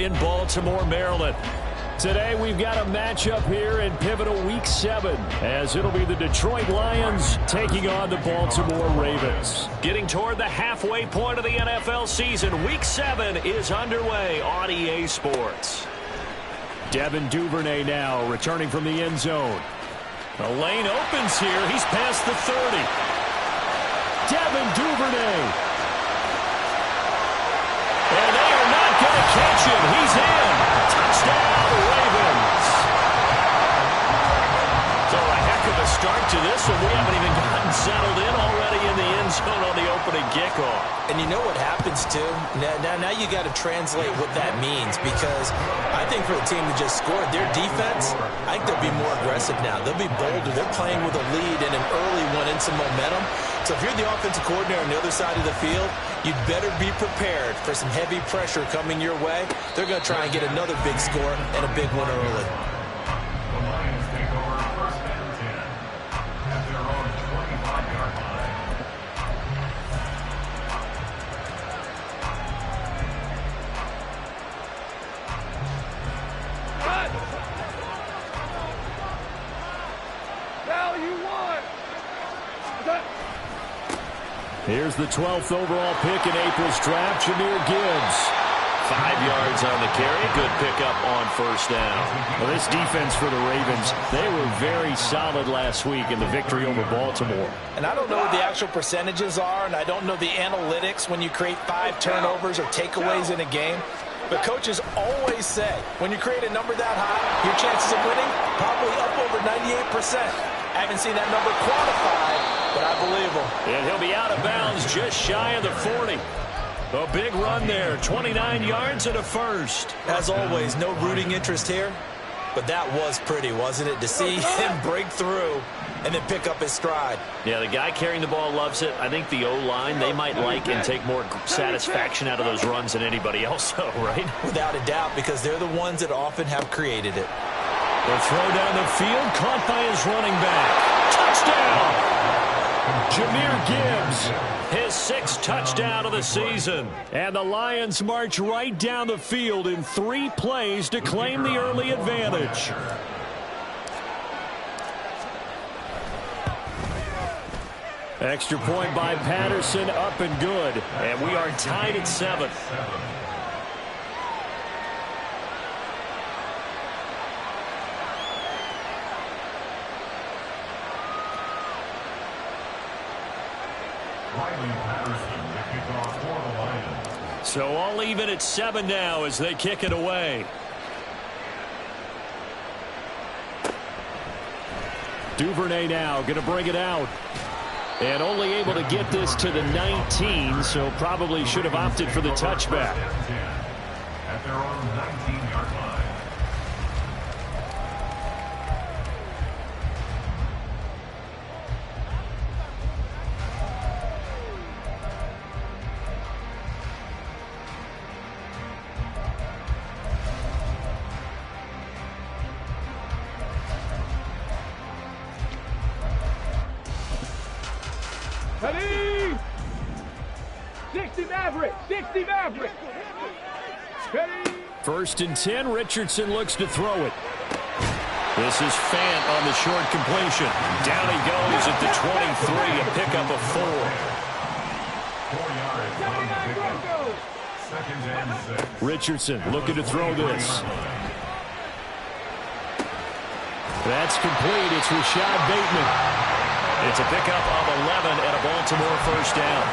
in Baltimore, Maryland. Today we've got a matchup here in pivotal Week 7, as it'll be the Detroit Lions taking on the Baltimore Ravens. Getting toward the halfway point of the NFL season, Week 7 is underway on EA Sports. Devin Duvernay now returning from the end zone. The lane opens here. He's past the 30. Devin Duvernay. And they are not going to catch him. He's in. Touchdown, Ravens. So a heck of a start to this one. We haven't even gotten settled in already in the end zone on the opening kickoff. And you know what happens, too? Now you got to translate what that means, because I think for the team that just scored, their defense, I think they'll be more aggressive now. They'll be bolder. They're playing with a lead and an early one and some momentum. So if you're the offensive coordinator on the other side of the field, you'd better be prepared for some heavy pressure coming your way. They're going to try and get another big score and a big one early. The Lions take over first and 10 at their own 25-yard line. Now you won. Here's the 12th overall pick in April's draft, Jahmyr Gibbs. 5 yards on the carry. Good pickup on first down. Well, this defense for the Ravens, they were very solid last week in the victory over Baltimore. And I don't know what the actual percentages are, and I don't know the analytics when you create 5 turnovers or takeaways in a game. But coaches always say, when you create a number that high, your chances of winning probably up over 98%. I haven't seen that number quantified, but I believe him. And he'll be out of bounds just shy of the 40. A big run there, 29 yards and a first. As always, no rooting interest here, but that was pretty, wasn't it? To see him break through and then pick up his stride. Yeah, the guy carrying the ball loves it. I think the O-line, they might like and take more satisfaction out of those runs than anybody else, though, right? Without a doubt, because they're the ones that often have created it. The throw down the field, caught by his running back. Touchdown! Jahmyr Gibbs, his 6th touchdown of the season. And the Lions march right down the field in 3 plays to claim the early advantage. Extra point by Patterson, up and good. And we are tied at 7. So all even at 7 now as they kick it away. Duvernay now going to bring it out. And only able to get this to the 19, so probably should have opted for the touchback. At their own 19-yard line. Ready? 60 Maverick. 60 Maverick. Ready? 1st and 10. Richardson looks to throw it. This is Fant on the short completion. Down he goes at the 23, a pickup of 4. 4 yards on the pickup. 2nd and 6. Richardson looking to throw this. That's complete. It's Rashad Bateman. It's a pickup of 11 and a Baltimore first down.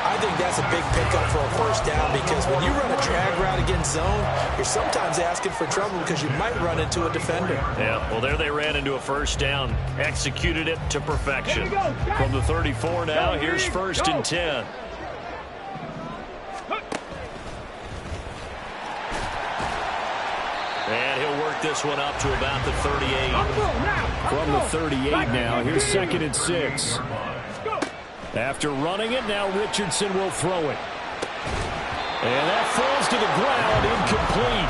I think that's a big pickup for a first down, because when you run a drag route against zone, you're sometimes asking for trouble because you might run into a defender. Yeah, well, there they ran into a first down. Executed it to perfection. From the 34 now, here's 1st and 10. And he'll work this one up to about the 38. From the 38 now, here's 2nd and 6. After running it, now Richardson will throw it. And that falls to the ground, incomplete.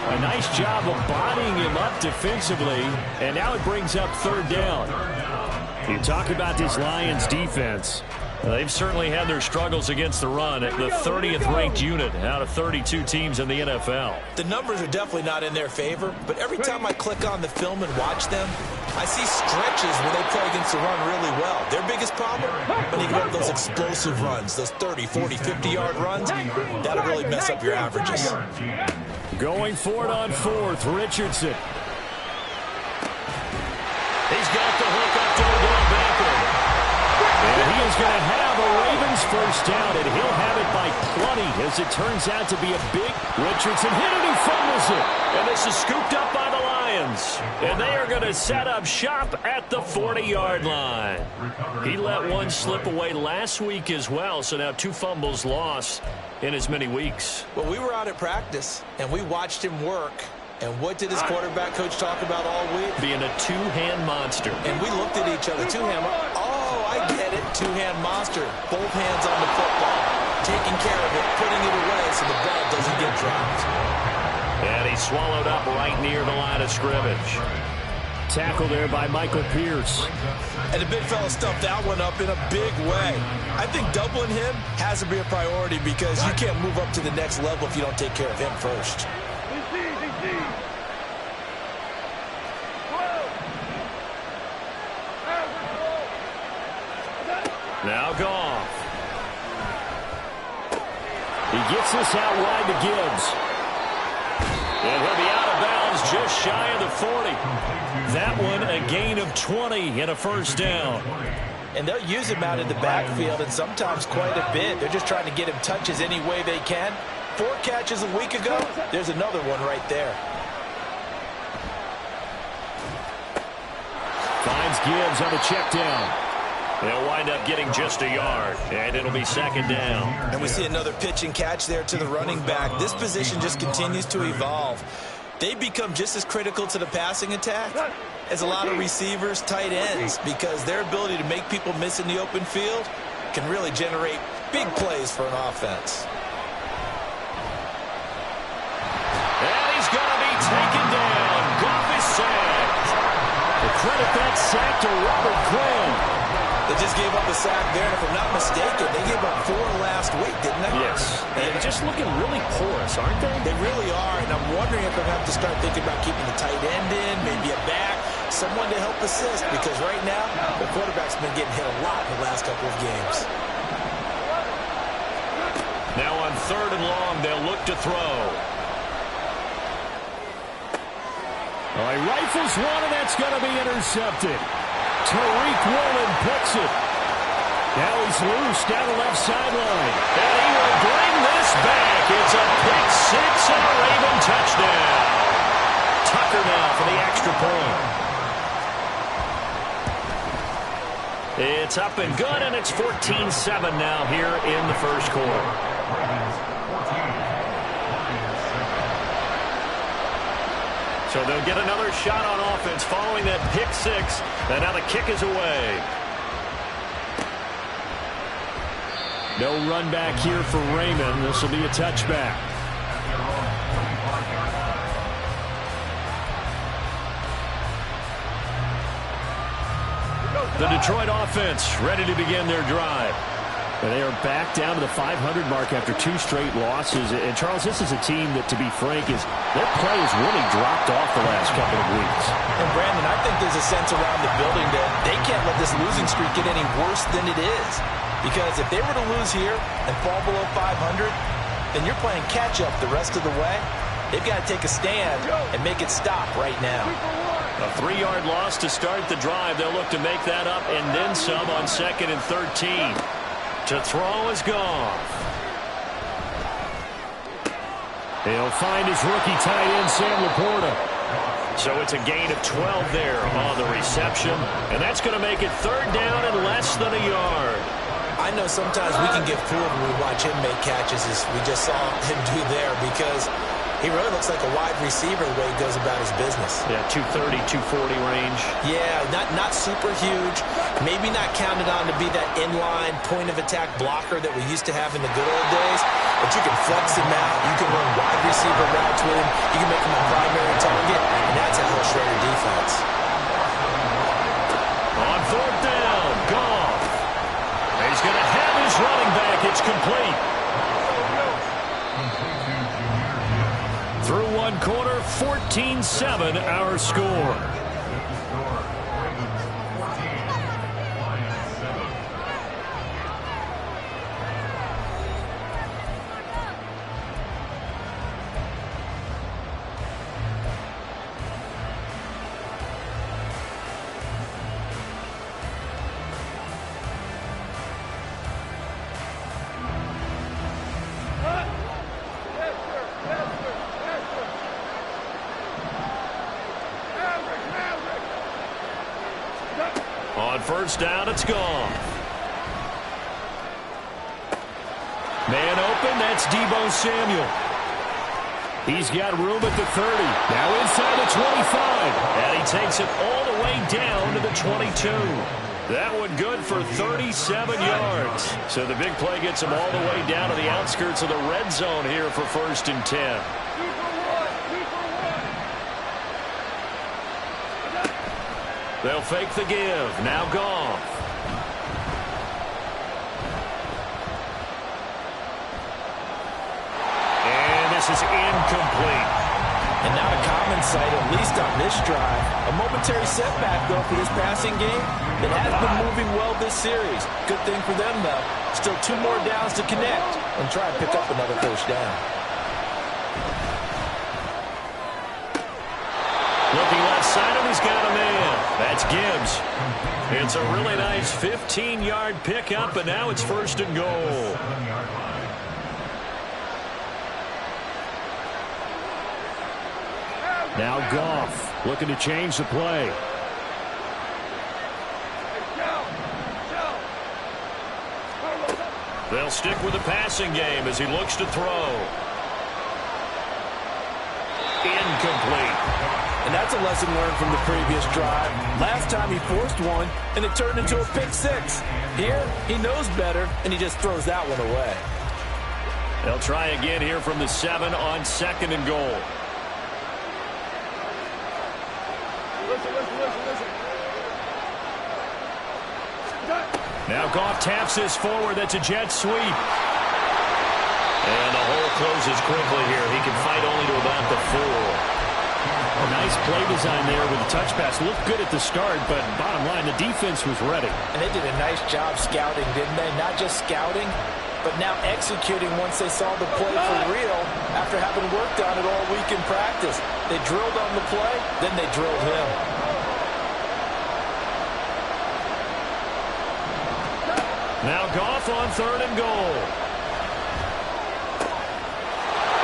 A nice job of bodying him up defensively, and now it brings up 3rd down. You talk about this Lions defense. They've certainly had their struggles against the run at the 30th ranked unit out of 32 teams in the NFL. The numbers are definitely not in their favor, but every time I click on the film and watch them, I see stretches where they play against the run really well. Their biggest problem, when you get those explosive runs, those 30, 40, 50-yard runs, that'll really mess up your averages. Going for it on fourth, Richardson. He's got the hook up to Odell Beckham. And he is going to have a Ravens first down, and he'll have it by plenty as it turns out to be a big Richardson hit, and he fumbles it. And this is scooped up by the Lions. And they are going to set up shop at the 40-yard line. He let one slip away last week as well, so now 2 fumbles lost in as many weeks. Well, we were out at practice, and we watched him work. And what did his quarterback coach talk about all week? Being a two-hand monster. And we looked at each other. Two-hand. Oh, I get it. Two-hand monster. Both hands on the football. Taking care of it. Putting it away so the ball doesn't get dropped. And he swallowed up right near the line of scrimmage. Tackle there by Michael Pierce. And the big fella stuffed that one up in a big way. I think doubling him has to be a priority because you can't move up to the next level if you don't take care of him first. Now Goff. He gets this out wide to Gibbs. And he'll be out of bounds just shy of the 40. That one a gain of 20 and a first down. And they'll use him out in the backfield and sometimes quite a bit. They're just trying to get him touches any way they can. 4 catches a week ago. There's another one right there. Finds Gibbs on the check down. They'll wind up getting just a yard, and it'll be second down. And we see another pitch and catch there to the running back. This position just continues to evolve. They become just as critical to the passing attack as a lot of receivers, tight ends, because their ability to make people miss in the open field can really generate big plays for an offense. And he's going to be taken down. Goff is sacked. The credit that sack to Robert Quinn. They just gave up a sack there, and if I'm not mistaken, they gave up 4 last week, didn't they? Yes. And just looking really porous, aren't they? They really are, and I'm wondering if I'm going to have to start thinking about keeping the tight end in, maybe a back, someone to help assist, because right now, the quarterback's been getting hit a lot in the last couple of games. Now on 3rd and long, they'll look to throw. All right, rifles one, and that's going to be intercepted. Tariq Woolen picks it. Now he's loose down the left sideline. And he will bring this back. It's a pick 6 and a Raven touchdown. Tucker now for the extra point. It's up and good, and it's 14-7 now here in the first quarter. So they'll get another shot on offense following that pick 6. And now the kick is away. No run back here for Raymond. This will be a touchback. The Detroit offense ready to begin their drive. And they are back down to the 500 mark after 2 straight losses. And, Charles, this is a team that, to be frank, their play has really dropped off the last couple of weeks. And, Brandon, I think there's a sense around the building that they can't let this losing streak get any worse than it is. Because if they were to lose here and fall below 500, then you're playing catch-up the rest of the way. They've got to take a stand and make it stop right now. A 3-yard loss to start the drive. They'll look to make that up and then some on 2nd and 13. To throw is Goff. He'll find his rookie tight end, Sam Laporta. So it's a gain of 12 there on the reception. And that's going to make it 3rd down and less than a yard. I know sometimes we can get fooled when we watch him make catches, as we just saw him do there, because he really looks like a wide receiver the way he goes about his business. Yeah, 230, 240 range. Yeah, not super huge. Maybe not counted on to be that inline point-of-attack blocker that we used to have in the good old days. But you can flex him out. You can run wide receiver routes with him. You can make him a primary target. And that's how he'll shred your defense. On 4th down, Goff. He's going to back. It's complete. Through one quarter, 14-7 our score. On first down, it's gone. Man open, that's Deebo Samuel. He's got room at the 30. Now inside the 25. And he takes it all the way down to the 22. That one good for 37 yards. So the big play gets him all the way down to the outskirts of the red zone here for 1st and 10. They'll fake the give. Now Goff. And this is incomplete. And not a common sight, at least on this drive. A momentary setback, though, for this passing game. It has been moving well this series. Good thing for them, though. Still 2 more downs to connect and try and pick up another first down. Looking left side of him, he's got a man. That's Gibbs. It's a really nice 15-yard pickup, and now it's 1st and goal. Now Goff looking to change the play. They'll stick with the passing game as he looks to throw. Incomplete. And that's a lesson learned from the previous drive. Last time he forced one, and it turned into a pick 6. Here, he knows better, and he just throws that one away. They'll try again here from the 7 on 2nd and goal. Listen. Now Goff taps this forward. That's a jet sweep. And the hole closes quickly here. He can fight only to about the 4. A nice play design there with the touch pass. Looked good at the start, but bottom line, the defense was ready. And they did a nice job scouting, didn't they? Not just scouting, but now executing once they saw the play for real after having worked on it all week in practice. They drilled on the play, then they drilled him. Now Goff on 3rd and goal.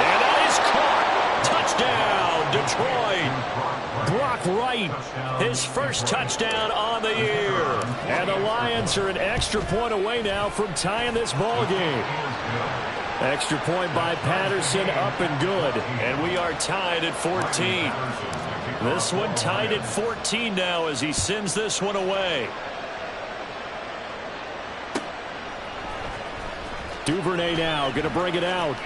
And that is caught. Touchdown, Detroit. Brock Wright, his first touchdown on the year. And the Lions are an extra point away now from tying this ball game. Extra point by Patterson, up and good. And we are tied at 14. This one tied at 14 now as he sends this one away. Duvernay now going to bring it out.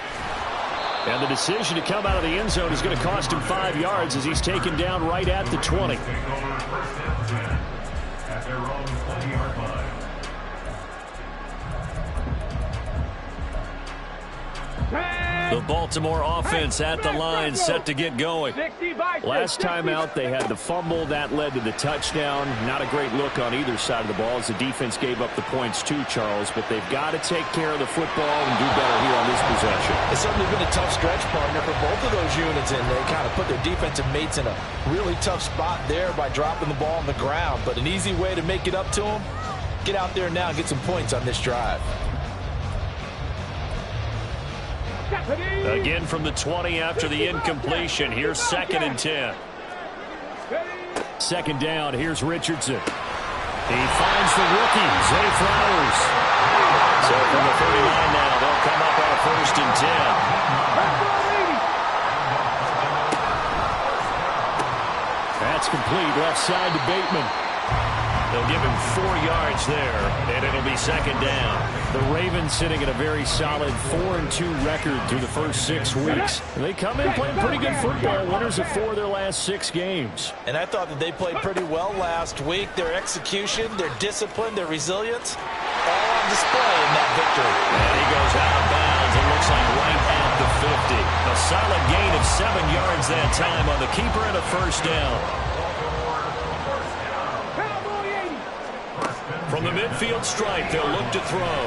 And the decision to come out of the end zone is going to cost him 5 yards as he's taken down right at the 20. At their own 20-yard line. The Baltimore offense at the line set to get going. Last time out, they had the fumble. That led to the touchdown. Not a great look on either side of the ball as the defense gave up the points too, Charles. But they've got to take care of the football and do better here on this possession. It's certainly been a tough stretch, partner, for both of those units, and they kind of put their defensive mates in a really tough spot there by dropping the ball on the ground. But an easy way to make it up to them, get out there now and get some points on this drive. Again from the 20 after the incompletion. Here's 2nd and 10. 2nd down. Here's Richardson. He finds the rookie, Zay Flowers. So from the 39 now, they'll come up on a 1st and 10. That's complete. Left side to Bateman. They'll give him 4 yards there, and it'll be 2nd down. The Ravens sitting at a very solid 4-2 record through the first 6 weeks. They come in playing pretty good football, winners of 4 of their last 6 games. And I thought that they played pretty well last week. Their execution, their discipline, their resilience, all on display in that victory. And he goes out of bounds. It looks like right at the 50. A solid gain of 7 yards that time on the keeper and a first down. From the midfield stripe, they'll look to throw.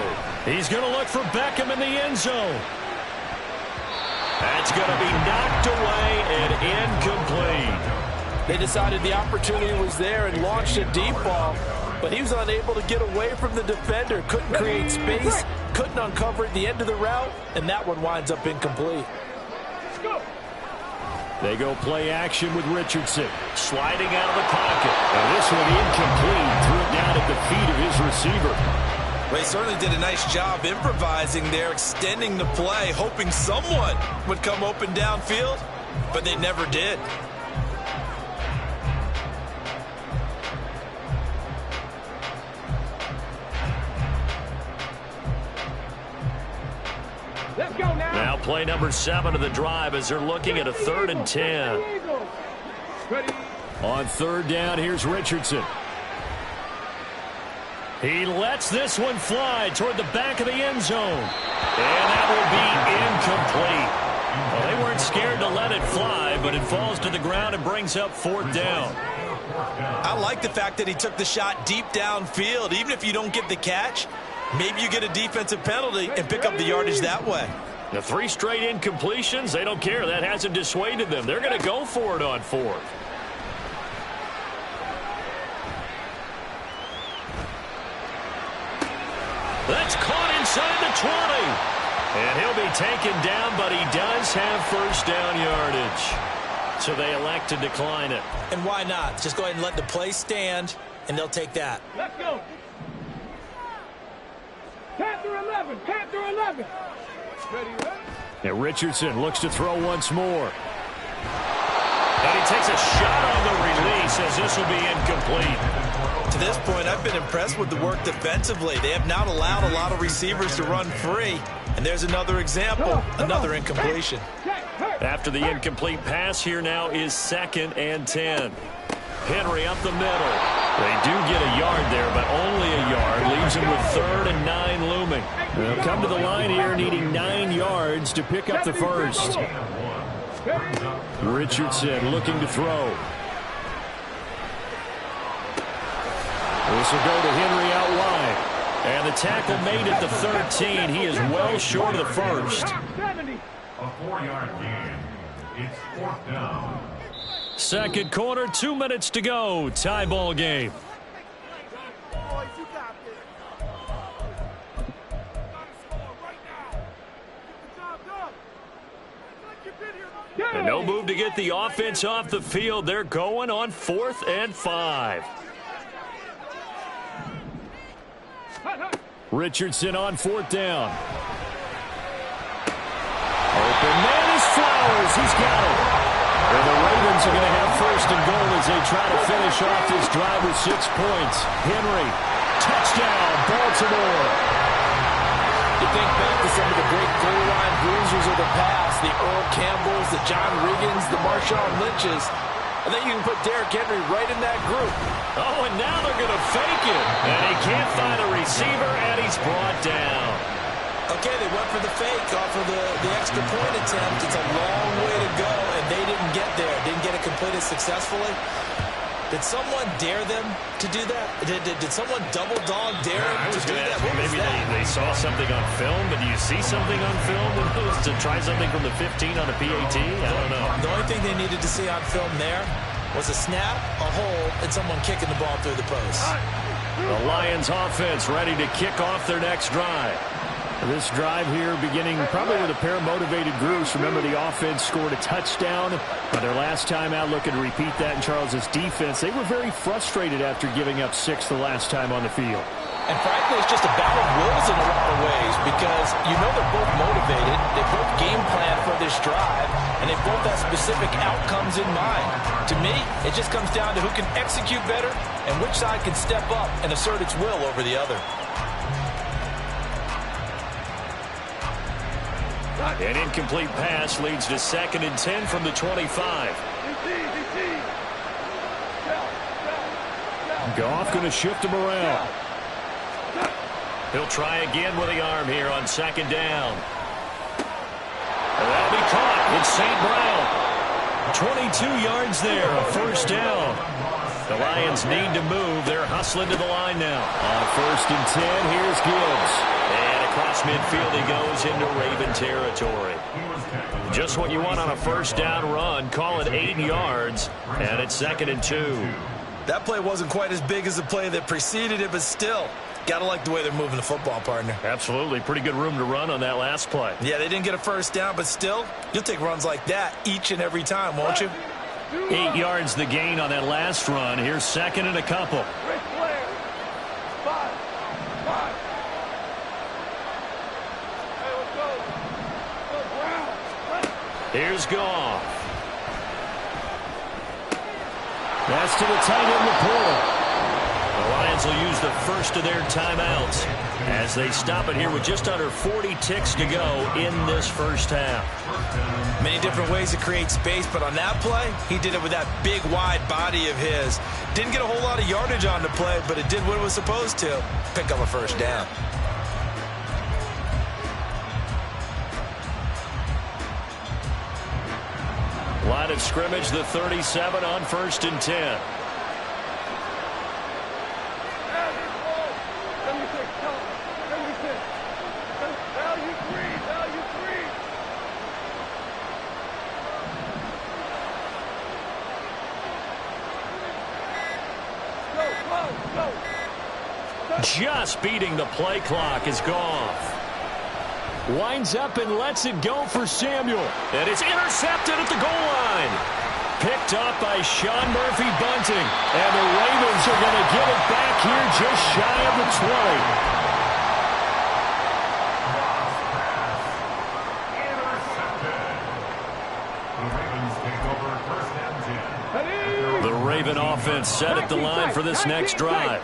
He's going to look for Beckham in the end zone. That's going to be knocked away and incomplete. They decided the opportunity was there and launched a deep ball, but he was unable to get away from the defender. Couldn't create space, couldn't uncover at the end of the route, and that one winds up incomplete. They go play action with Richardson, sliding out of the pocket. And this one incomplete, threw it down at the feet of his receiver. Well, he certainly did a nice job improvising there, extending the play, hoping someone would come open downfield, but they never did. Let's go now. Now play number 7 of the drive as they're looking at a 3rd and 10. Ready. On 3rd down, here's Richardson. He lets this one fly toward the back of the end zone. And that will be incomplete. Well, they weren't scared to let it fly, but it falls to the ground and brings up 4th down. I like the fact that he took the shot deep downfield. Even if you don't get the catch, maybe you get a defensive penalty and pick up the yardage that way. The 3 straight incompletions, they don't care. That hasn't dissuaded them. They're going to go for it on 4th. That's caught inside the 20. And he'll be taken down, but he does have first down yardage. So they elect to decline it. And why not? Just go ahead and let the play stand, and they'll take that. Let's go. Panther 11. Panther 11. Ready, ready. And Richardson looks to throw once more. And he takes a shot on the release as this will be incomplete. To this point, I've been impressed with the work defensively. They have not allowed a lot of receivers to run free. And there's another example, another incompletion. After the incomplete pass, here now is 2nd and 10. Henry up the middle. They do get a yard there, but only a yard. Leaves them with 3rd and 9 looming. They'll come to the line here needing 9 yards to pick up the first. Richardson looking to throw. This will go to Henry out wide. And the tackle made at the 13. He is well short of the first. A 4-yard gain. It's 4th down. Second quarter, 2 minutes to go. Tie ball game. And no move to get the offense off the field. They're going on 4th and 5. Richardson on 4th down. Open man is Flowers. He's got it. And the Ravens are going to have 1st and goal as they try to finish off this drive with 6 points. Henry, touchdown, Baltimore. You think back to some of the great goal line bruisers of the past, the Earl Campbells, the John Riggins, the Marshawn Lynches. I think you can put Derrick Henry right in that group. Oh, and now they're going to fake it. And he can't find a receiver, and he's brought down. Okay, they went for the fake off of the extra point attempt. It's a long way to go, and they didn't get there. Didn't get it completed successfully. Did someone dare them to do that? Did someone double dog dare them to do that? Maybe they saw something on film, but do you see something on film to try something from the 15 on a PAT? I don't know. The only thing they needed to see on film there was a snap, a hole, and someone kicking the ball through the post. The Lions offense ready to kick off their next drive. This drive here beginning probably with a pair of motivated groups. Remember, the offense scored a touchdown on their last time out. Looking to repeat that in Charles's defense. They were very frustrated after giving up 6 the last time on the field. And frankly, it's just a battle of wills in a lot of ways because you know they're both motivated. They both game plan for this drive, and they both have specific outcomes in mind. To me, it just comes down to who can execute better and which side can step up and assert its will over the other. An incomplete pass leads to 2nd and 10 from the 25. Goff going to shift him around. He'll try again with the arm here on second down. And that'll be caught. It's St. Brown. 22 yards there, a first down. The Lions need to move. They're hustling to the line now. On 1st and 10, here's Gibbs. And across midfield he goes into Raven territory. Just what you want on a first down run. Call it 8 yards, and it's 2nd and 2. That play wasn't quite as big as the play that preceded it, but still, got to like the way they're moving the football, partner. Absolutely. Pretty good room to run on that last play. Yeah, they didn't get a first down, but still, you'll take runs like that each and every time, won't you? 8 yards the gain on that last run. Here's 2nd and a couple. Here's Goff. That's to the tight end, Laporta. The Lions will use the first of their timeouts as they stop it here with just under 40 ticks to go in this first half. Many different ways to create space, but on that play, he did it with that big, wide body of his. Didn't get a whole lot of yardage on the play, but it did what it was supposed to. Pick up a first down. Line of scrimmage, the 37 on 1st and 10. Just beating the play clock is Goff. Winds up and lets it go for Samuel. And it's intercepted at the goal line. Picked up by Sean Murphy-Bunting. And the Ravens are going to get it back here just shy of the 20. The Raven offense set at the line for this next drive.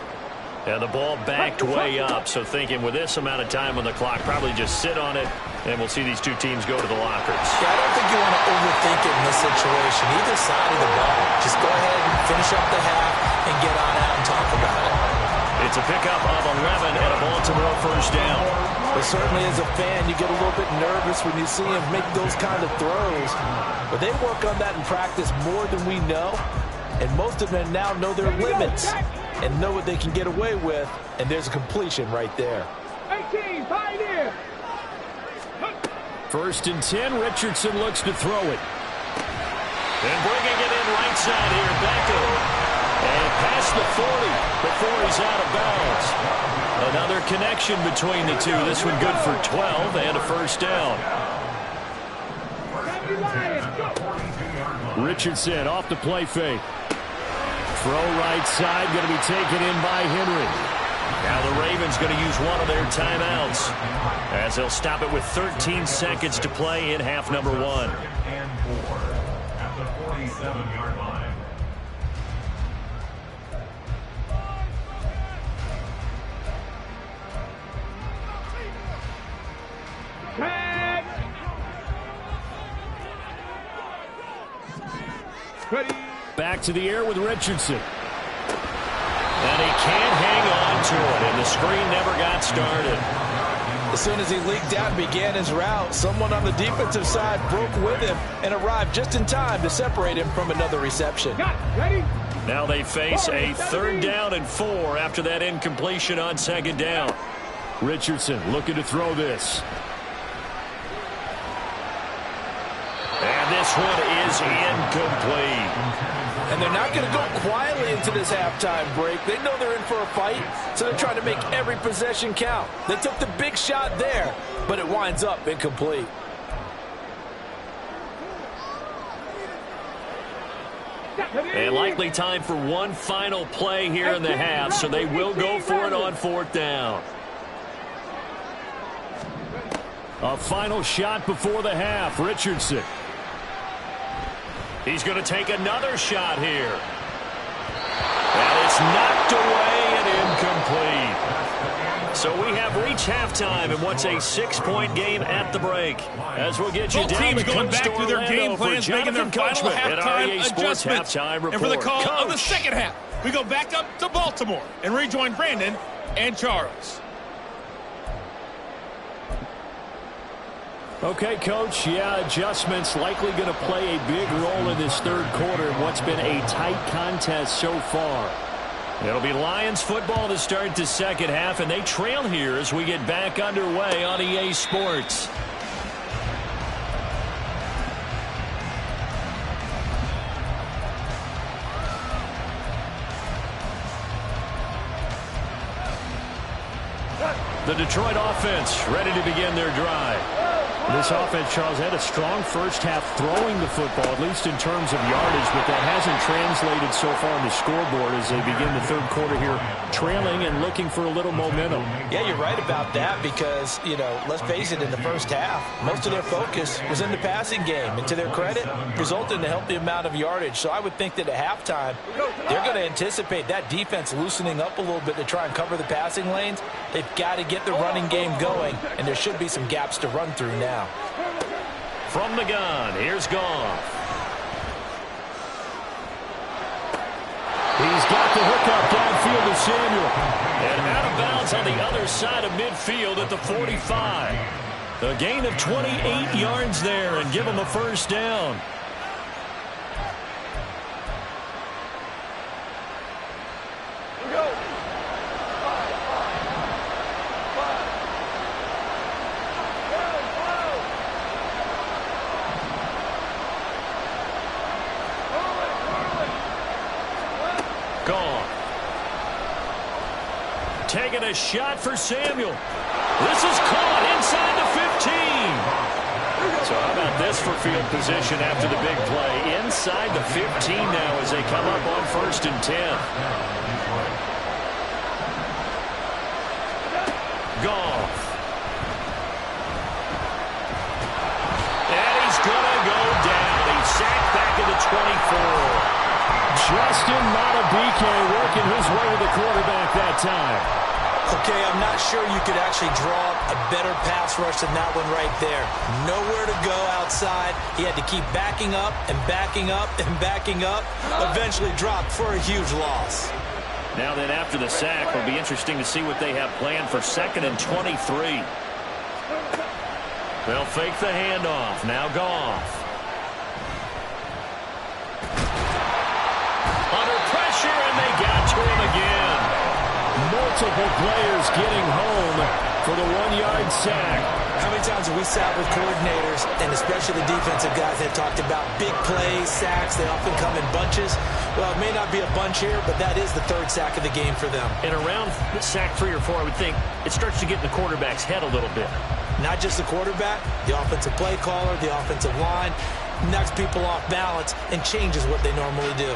And the ball backed way up, so thinking with this amount of time on the clock, probably just sit on it, and we'll see these two teams go to the lockers. Yeah, I don't think you want to overthink it in this situation. Either side of the ball. Just go ahead and finish up the half and get on out and talk about it. It's a pickup of 11 and a Baltimore first down. But certainly as a fan, you get a little bit nervous when you see him make those kind of throws. But they work on that in practice more than we know. And most of them now know their limits and know what they can get away with. And there's a completion right there. 18, pioneer. 1st and 10, Richardson looks to throw it. And bringing it in right side here, Beckham. And past the 40 before he's out of bounds. Another connection between the two. This one good for 12 and a first down. Richardson off the play fake. Throw right side, going to be taken in by Henry. Now the Ravens going to use one of their timeouts as they'll stop it with 13 seconds to play in half number 1. And 4 at the 47-yard line. Tag. Ready. Back to the air with Richardson. And he can't hang on to it, and the screen never got started. As soon as he leaked out and began his route, someone on the defensive side broke with him and arrived just in time to separate him from another reception. Got it. Ready. Now they face a 3rd down and 4 after that incompletion on 2nd down. Richardson looking to throw this. And this one is incomplete. And they're not going to go quietly into this halftime break. They know they're in for a fight, so they're trying to make every possession count. They took the big shot there, but it winds up incomplete. And likely time for one final play here in the half, so they will go for it on 4th down. A final shot before the half, Richardson. He's going to take another shot here. And it's knocked away and incomplete. So we have reached halftime in what's a 6-point game at the break. As we'll get you Both down teams to going back Coach through their Orlando game plans, making their final halftime adjustments. And for the call of the second half, we go back up to Baltimore and rejoin Brandon and Charles. Okay, Coach, yeah, adjustments likely going to play a big role in this third quarter in what's been a tight contest so far. It'll be Lions football to start the second half, and they trail here as we get back underway on EA Sports. The Detroit offense ready to begin their drive. This offense, Charles, had a strong first half throwing the football, at least in terms of yardage, but that hasn't translated so far on the scoreboard as they begin the third quarter here, trailing and looking for a little momentum. Yeah, you're right about that because, you know, let's face it, in the first half, most of their focus was in the passing game. And to their credit, resulted in a healthy amount of yardage. So I would think that at halftime, they're going to anticipate that defense loosening up a little bit to try and cover the passing lanes. They've got to get the running game going, and there should be some gaps to run through now. From the gun, here's Goff. He's got the hookup downfield to Samuel. And out of bounds on the other side of midfield at the 45. A gain of 28 yards there and give him a first down. Taking a shot for Samuel. This is caught inside the 15. So how about this for field position after the big play? Inside the 15 now as they come up on 1st and 10. Goff. And he's going to go down. He's sacked back at the 24. Justin Matabike working his way to the quarterback that time. Okay, I'm not sure you could actually draw a better pass rush than that one right there. Nowhere to go outside. He had to keep backing up and backing up and backing up. Eventually dropped for a huge loss. Now then, after the sack, it'll be interesting to see what they have planned for 2nd and 23. They'll fake the handoff. Now Goff. Under pressure, and they got to him again. Multiple players getting home for the 1-yard sack. How many times have we sat with coordinators, and especially the defensive guys that talked about big plays, sacks, they often come in bunches. Well, it may not be a bunch here, but that is the 3rd sack of the game for them. And around sack 3 or 4, I would think it starts to get in the quarterback's head a little bit. Not just the quarterback, the offensive play caller, the offensive line, knocks people off balance and changes what they normally do.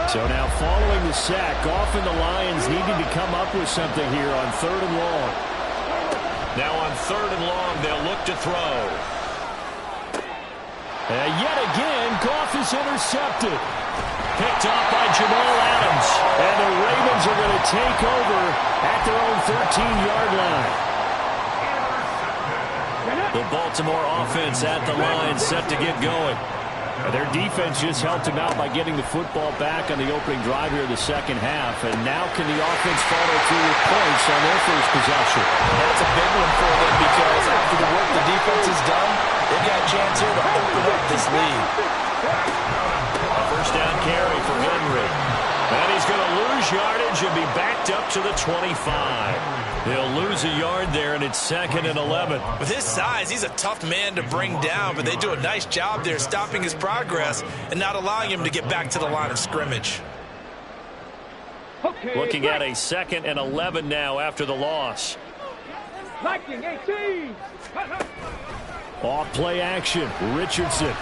So now following the sack, Goff and the Lions needing to come up with something here on 3rd and long. Now on 3rd and long, they'll look to throw. And yet again, Goff is intercepted. Picked off by Jamal Adams. And the Ravens are going to take over at their own 13-yard line. The Baltimore offense at the line set to get going. Their defense just helped him out by getting the football back on the opening drive here in the second half. And now can the offense follow through with points on their first possession? That's a big one for them because after the work the defense has done, they've got a chance here to open up this lead. A first down carry for Henry. And he's going to lose yardage and be backed up to the 25. They'll lose a yard there, and it's 2nd and 11. With his size, he's a tough man to bring down, but they do a nice job there stopping his progress and not allowing him to get back to the line of scrimmage. Looking at a 2nd and 11 now after the loss. Liking 18. Off play action. Richardson.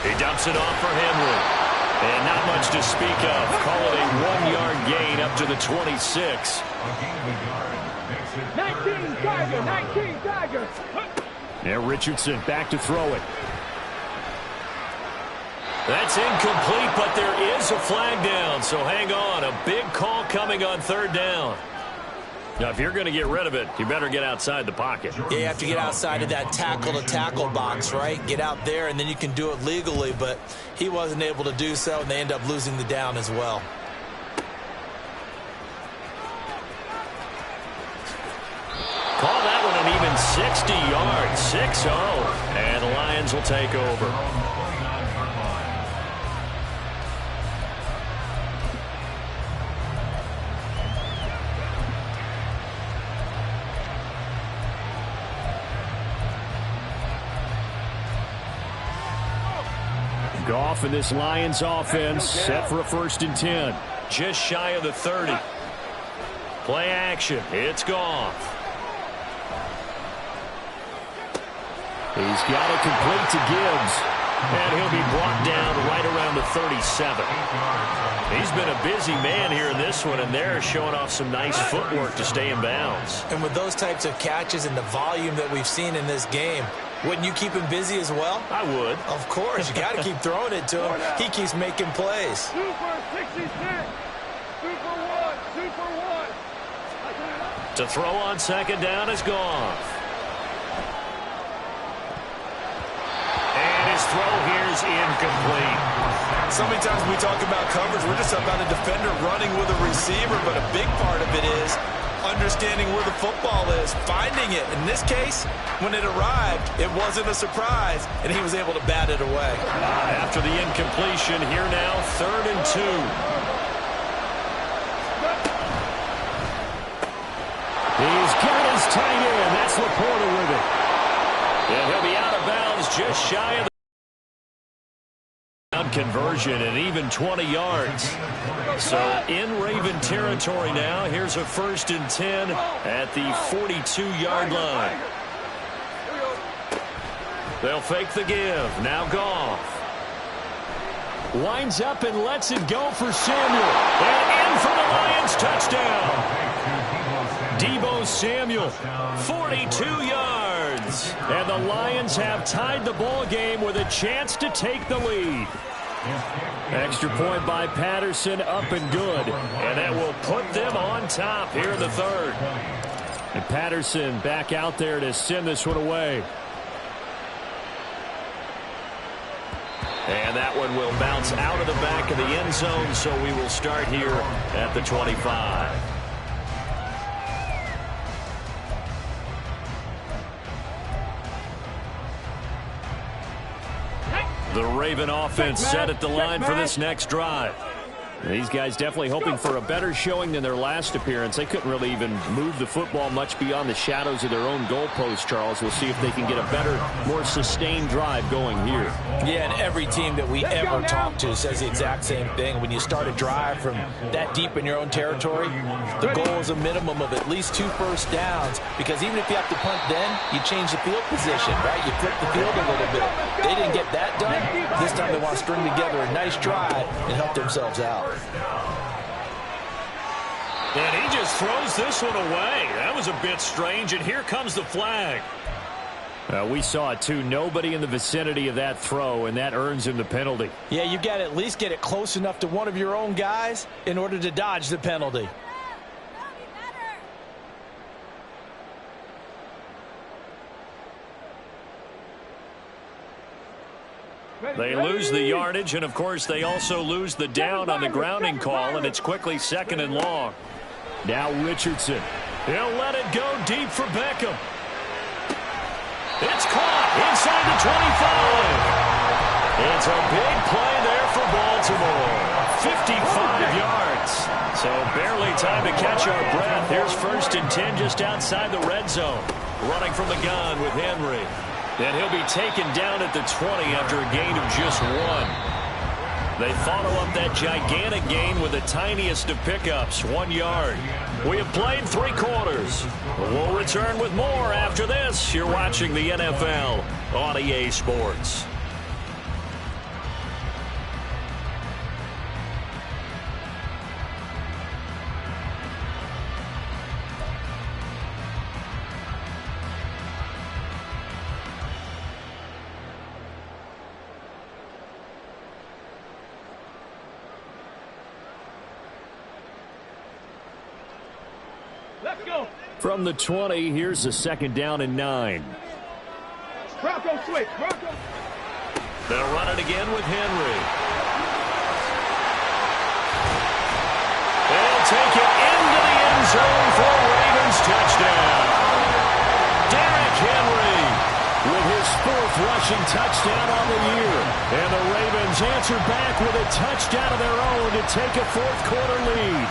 He dumps it off for Henry. And not much to speak of. Call it a 1-yard gain up to the 26. 19 Tiger, 19 Tiger. Now Richardson back to throw it. That's incomplete, but there is a flag down, so hang on. A big call coming on 3rd down. Now, if you're going to get rid of it, you better get outside the pocket. Yeah, you have to get outside of that tackle-to-tackle box, right? Get out there, and then you can do it legally, but he wasn't able to do so, and they end up losing the down as well. Call that one an even 260 yards, 6-0. And the Lions will take over. Goff in this Lions offense set for a 1st and 10. Just shy of the 30. Play action. It's Goff. He's got it complete to Gibbs. And he'll be brought down right around the 37. He's been a busy man here in this one, and they're showing off some nice footwork to stay in bounds. And with those types of catches and the volume that we've seen in this game, wouldn't you keep him busy as well? I would. Of course. You got to keep throwing it to him. He keeps making plays. 2 for 66. 2 for 1. 2 for 1. To throw on 2nd down is Goff. And his throw here is incomplete. So many times we talk about coverage, we're just about a defender running with a receiver, but a big part of it is understanding where the football is, finding it. In this case, when it arrived, it wasn't a surprise, and he was able to bat it away. After the incompletion, here now, 3rd and 2. He's got his tight end. That's Laporta with it. And he'll be out of bounds just shy of the conversion and even 20 yards. So in Raven territory now. Here's a 1st and 10 at the 42-yard line. They'll fake the give. Now Goff. Winds up and lets it go for Samuel. And in for the Lions touchdown. Deebo Samuel, 42 yards. And the Lions have tied the ball game with a chance to take the lead. Extra point by Patterson, up and good. And that will put them on top here in the 3rd. And Patterson back out there to send this one away. And that one will bounce out of the back of the end zone, so we will start here at the 25. The Raven offense set at the line for this next drive. These guys definitely hoping for a better showing than their last appearance. They couldn't really even move the football much beyond the shadows of their own goalpost, Charles. We'll see if they can get a better, more sustained drive going here. Yeah, and every team that we ever talk to says the exact same thing. When you start a drive from that deep in your own territory, the goal is a minimum of at least 2 first downs, because even if you have to punt then, you change the field position, right? You flip the field a little bit. They didn't get that done. This time they want to string together a nice drive and help themselves out. And he just throws this one away. That was a bit strange, and here comes the flag. We saw it too. Nobody in the vicinity of that throw, and that earns him the penalty. Yeah, you got to at least get it close enough to one of your own guys in order to dodge the penalty. They lose the yardage, and of course they also lose the down on the grounding call, and it's quickly 2nd and long. Now Richardson. He'll let it go deep for Beckham. It's caught inside the 25. It's a big play there for Baltimore. 55 yards. So barely time to catch our breath. Here's 1st and 10 just outside the red zone. Running from the gun with Henry. And he'll be taken down at the 20 after a gain of just 1. They follow up that gigantic gain with the tiniest of pickups, 1 yard. We have played 3 quarters. We'll return with more after this. You're watching the NFL on EA Sports. From the 20, here's a 2nd down and 9. Bronco switch. Bronco. They'll run it again with Henry. They'll take it into the end zone for a Ravens touchdown. Derrick rushing touchdown on the year. And the Ravens answer back with a touchdown of their own to take a fourth-quarter lead.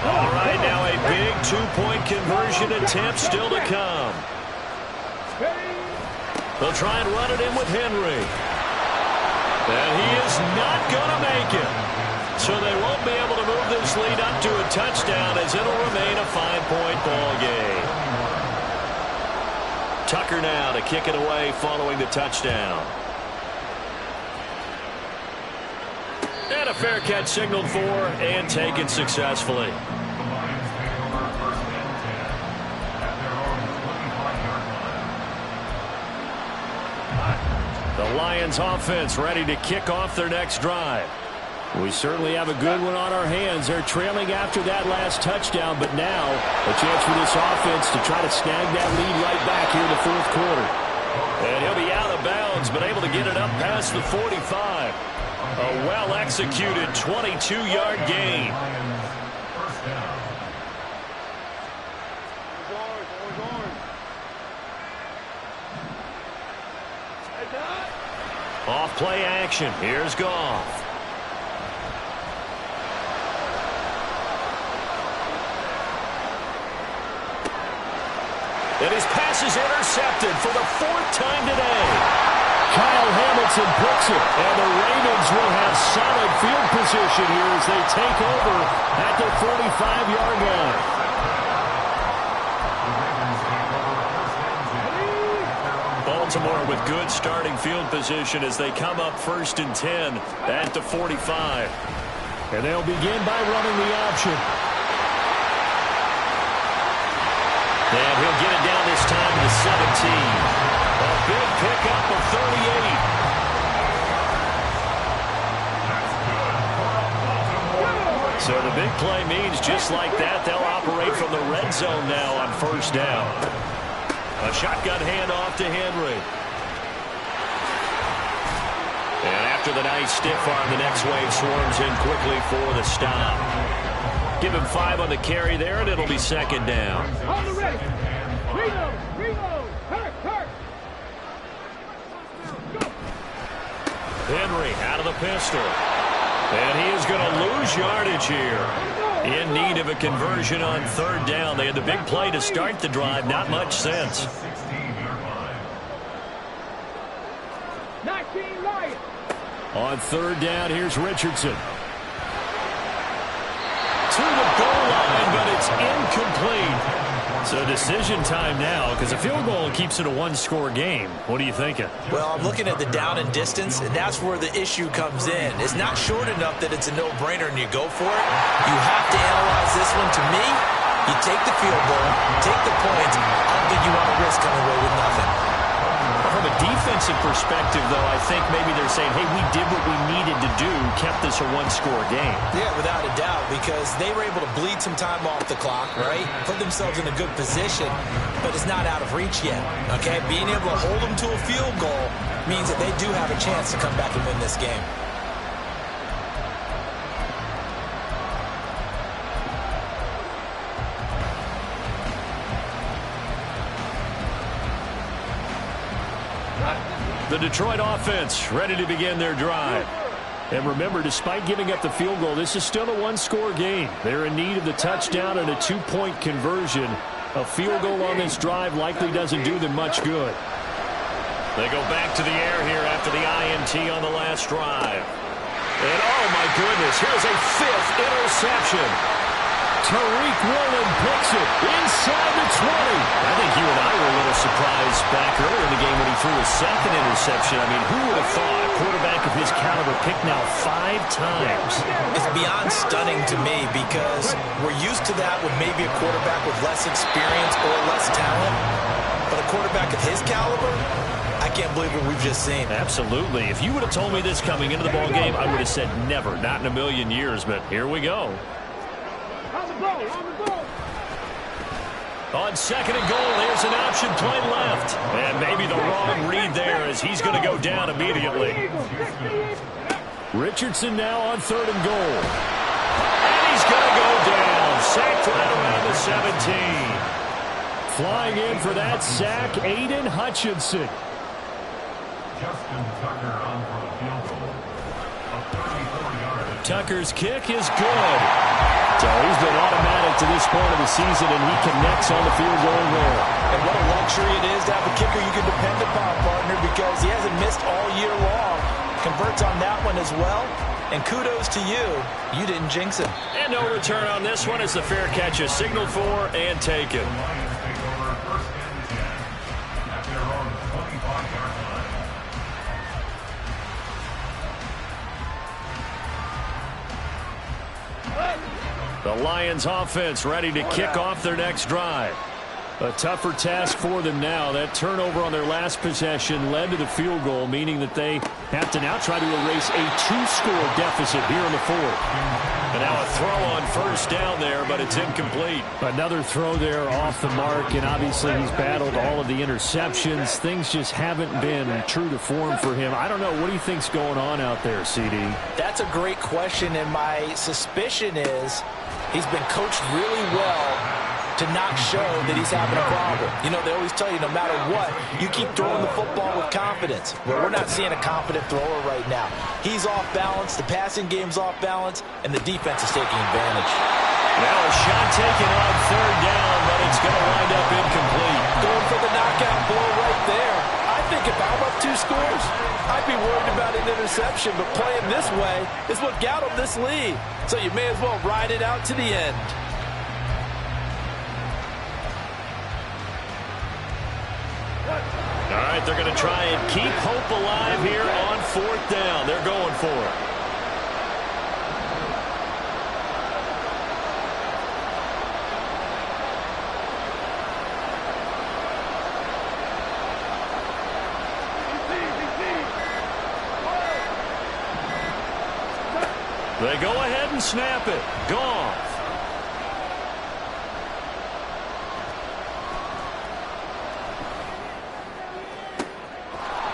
All right, now a big two-point conversion attempt still to come. They'll try and run it in with Henry. And he is not going to make it. So they won't be able to move this lead up to a touchdown as it'll remain a 5-point ball game. Tucker now to kick it away following the touchdown. And a fair catch signaled for and taken successfully. The Lions offense ready to kick off their next drive. We certainly have a good one on our hands. They're trailing after that last touchdown, but now a chance for this offense to try to snag that lead right back here in the fourth quarter. And he'll be out of bounds, but able to get it up past the 45. A well-executed 22-yard gain. Off play action. Here's Goff. And his pass is intercepted for the fourth time today. Kyle Hamilton picks it, and the Ravens will have solid field position here as they take over at the 45-yard line. Baltimore with good starting field position as they come up 1st and 10 at the 45. And they'll begin by running the option. And he'll get it down this time to the 17. A big pickup of 38. So the big play means just like that, they'll operate from the red zone now on 1st down. A shotgun handoff to Henry. And after the nice stiff arm, the next wave swarms in quickly for the stop. Give him 5 on the carry there, and it'll be 2nd down. On the ready. Reload. Hurt. Henry out of the pistol. And he is going to lose yardage here. In need of a conversion on 3rd down. They had the big play to start the drive. Not much sense. 19 Lions. On 3rd down, here's Richardson. To the goal line, but it's incomplete. So decision time now, because a field goal keeps it a one-score game. What are you thinking? Well, I'm looking at the down and distance, and that's where the issue comes in. It's not short enough that it's a no-brainer and you go for it. You have to analyze this one. To me, you take the field goal, take the points. I don't think you want to risk coming away with nothing. From a defensive perspective, though, I think maybe they're saying, hey, we did what we needed to do, kept this a one-score game. Yeah, without a doubt, because they were able to bleed some time off the clock, right? Put themselves in a good position, but it's not out of reach yet, okay? Being able to hold them to a field goal means that they do have a chance to come back and win this game. The Detroit offense ready to begin their drive. And remember, despite giving up the field goal, this is still a one-score game. They're in need of the touchdown and a 2-point conversion. A field goal on this drive likely doesn't do them much good. They go back to the air here after the INT on the last drive. And oh my goodness, here's a 5th interception. Tariq Woolen picks it inside the 20. I think you and I were a little surprised back earlier in the game when he threw his 2nd interception. I mean, who would have thought a quarterback of his caliber picked now 5 times? It's beyond stunning to me because we're used to that with maybe a quarterback with less experience or less talent. But a quarterback of his caliber, I can't believe what we've just seen. Absolutely. If you would have told me this coming into the ball game, I would have said never, not in a million years. But here we go. On 2nd and goal, there's an option play left. And maybe the wrong read there as he's going to go down immediately. Richardson now on 3rd and goal. And he's going to go down. Sacked right around the 17. flying in for that sack, Aiden Hutchinson. Justin Tucker on for the field goal. A 34-yard. Tucker's kick is good. So he's been automatic to this point of the season, and he connects on the field goal there. And what a luxury it is to have a kicker you can depend upon, partner, because he hasn't missed all year long. Converts on that one as well. And kudos to you. You didn't jinx him. And no return on this one as the fair catch is signaled for and taken. The Lions take over first and 10 at their own 25-yard line. The Lions offense ready to kick off their next drive. A tougher task for them now. That turnover on their last possession led to the field goal, meaning that they have to now try to erase a 2-score deficit here in the fourth. And now a throw on first down there, but it's incomplete. Another throw there off the mark, and obviously he's battled all of the interceptions. Things just haven't been true to form for him. I don't know. What do you think's going on out there, CD? That's a great question, and my suspicion is he's been coached really well to not show that he's having a problem. You know, they always tell you no matter what, you keep throwing the football with confidence. Well, we're not seeing a confident thrower right now. He's off balance, the passing game's off balance, and the defense is taking advantage. Now a shot taken on third down, but it's going to wind up incomplete. Going for the knockout blow right there. I think if I'm up 2 scores, I'd be worried about an interception, but playing this way is what got him this lead. So you may as well ride it out to the end. All right, they're going to try and keep hope alive here on fourth down. They're going for it. They go ahead and snap it. Goff.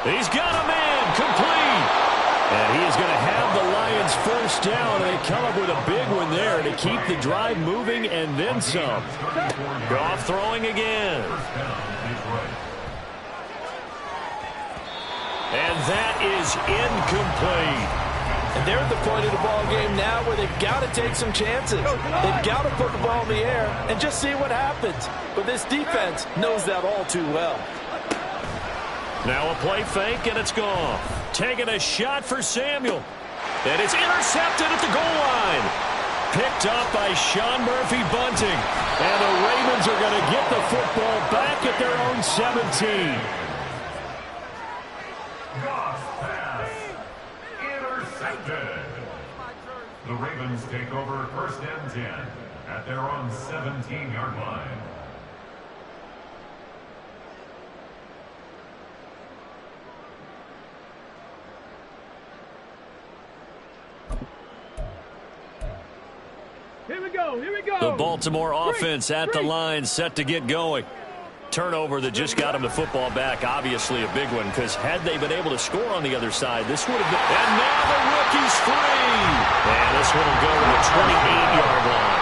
He's got a man complete. And he is going to have the Lions first down. And they come up with a big one there to keep the drive moving and then some. Goff throwing again. And that is incomplete. And they're at the point of the ball game now where they've got to take some chances. They've got to put the ball in the air and just see what happens. But this defense knows that all too well. Now a play fake, and it's gone. Taking a shot for Samuel. And it's intercepted at the goal line. Picked up by Sean Murphy-Bunting. And the Ravens are going to get the football back at their own 17. Goff's pass intercepted. The Ravens take over first and 10 at their own 17-yard line. Here we go. Here we go. The Baltimore offense at the line, set to get going. Turnover that just got him the football back. Obviously a big one, because had they been able to score on the other side, this would have been... And now the rookie's free. And this one will go to the 28-yard line.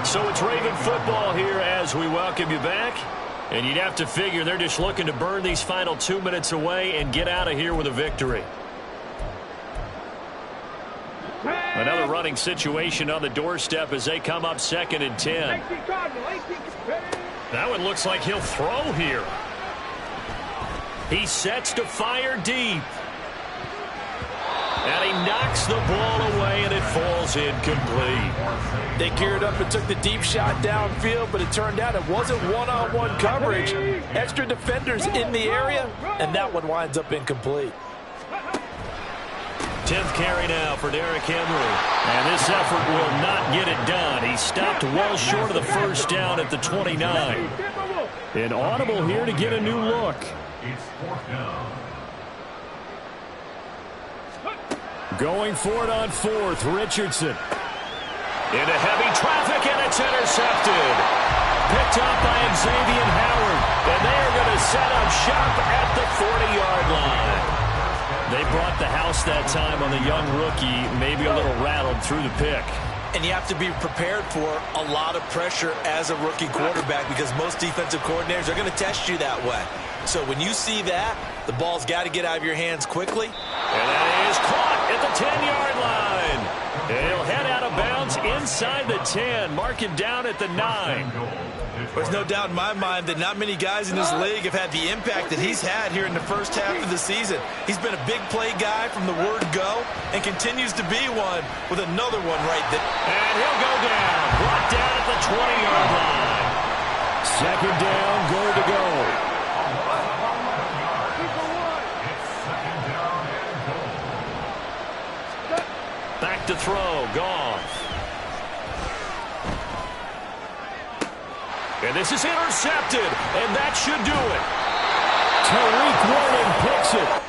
So it's Raven football here as we welcome you back. And you'd have to figure they're just looking to burn these final 2 minutes away and get out of here with a victory. Another running situation on the doorstep as they come up 2nd and 10. That one looks like he'll throw here. He sets to fire deep. And he knocks the ball away, and it falls incomplete. They geared up and took the deep shot downfield, but it turned out it wasn't one-on-one coverage. Extra defenders in the area, and that one winds up incomplete. 10th carry now for Derrick Henry. And this effort will not get it done. He stopped well short of the first down at the 29. An audible here to get a new look. It's fourth down. Going for it on fourth, Richardson. Into heavy traffic, and it's intercepted. Picked up by Xavier Howard. And they are going to set up shop at the 40-yard line. They brought the house that time on the young rookie, maybe a little rattled through the pick. And you have to be prepared for a lot of pressure as a rookie quarterback because most defensive coordinators are going to test you that way. So when you see that, the ball's got to get out of your hands quickly. And that is caught at the 10-yard line. He'll head out of bounds inside the 10. Mark him down at the 9. There's no doubt in my mind that not many guys in this league have had the impact that he's had here in the first half of the season. He's been a big play guy from the word go and continues to be one with another one right there. And he'll go down. Brought down at the 20-yard line. Second down, goal to go. Back to throw, Goff. And this is intercepted, and that should do it. Tariq Woolen picks it.